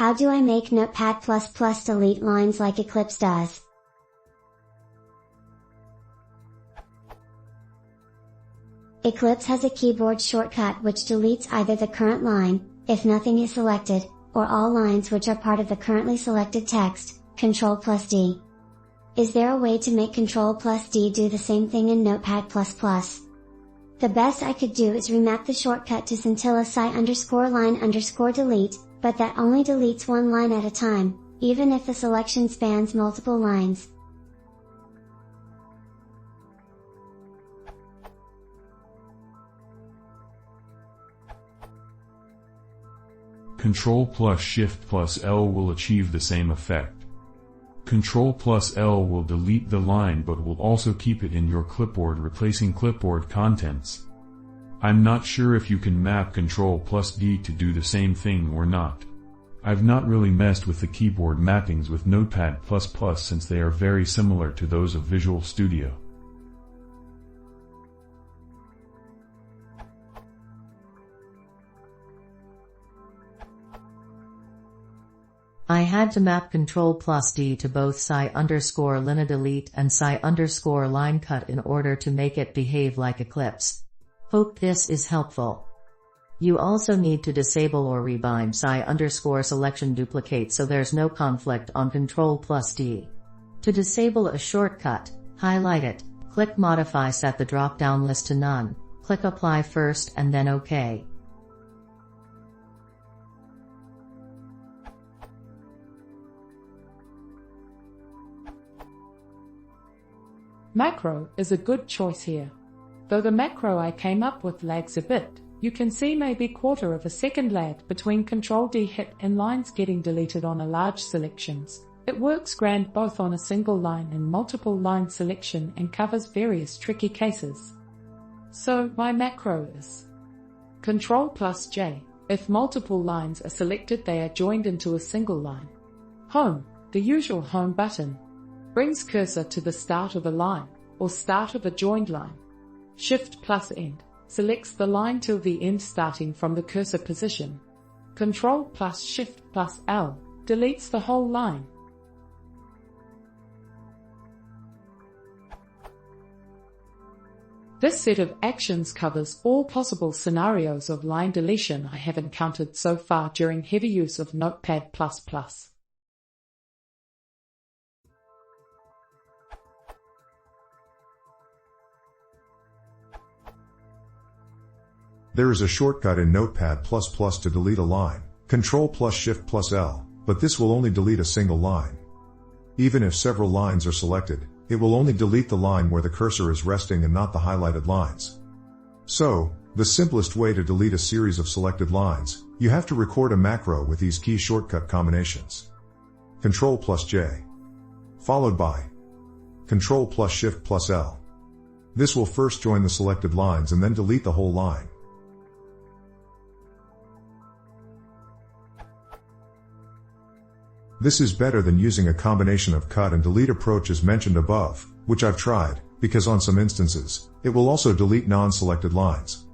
How do I make Notepad++ delete lines like Eclipse does? Eclipse has a keyboard shortcut which deletes either the current line, if nothing is selected, or all lines which are part of the currently selected text, Ctrl+D. Is there a way to make Ctrl+D do the same thing in Notepad++? The best I could do is remap the shortcut to scintilla _line_delete, but that only deletes one line at a time, even if the selection spans multiple lines. Ctrl+Shift+L will achieve the same effect. Ctrl+L will delete the line but will also keep it in your clipboard, replacing clipboard contents. I'm not sure if you can map Ctrl+D to do the same thing or not. I've not really messed with the keyboard mappings with Notepad++ since they are very similar to those of Visual Studio. I had to map Ctrl+D to both _line delete and line cut in order to make it behave like Eclipse. Hope this is helpful. You also need to disable or rebind _selection duplicate so there's no conflict on Ctrl+D. To disable a shortcut, highlight it, click Modify, set the drop-down list to none, click Apply first and then OK. Macro is a good choice here. Though the macro I came up with lags a bit, you can see maybe quarter of a second lag between Ctrl-D hit and lines getting deleted on a large selections. It works grand both on a single line and multiple line selection and covers various tricky cases. So my macro is Ctrl+J. If multiple lines are selected, they are joined into a single line. Home, the usual home button, brings cursor to the start of a line, or start of a joined line. Shift+End selects the line till the end starting from the cursor position. Ctrl+Shift+L deletes the whole line. This set of actions covers all possible scenarios of line deletion I have encountered so far during heavy use of Notepad++. There is a shortcut in Notepad++ to delete a line, Ctrl+Shift+L, but this will only delete a single line. Even if several lines are selected, it will only delete the line where the cursor is resting and not the highlighted lines. So, the simplest way to delete a series of selected lines, you have to record a macro with these key shortcut combinations. Ctrl+J, followed by Ctrl+Shift+L. This will first join the selected lines and then delete the whole line. This is better than using a combination of cut and delete approach as mentioned above, which I've tried, because on some instances, it will also delete non-selected lines.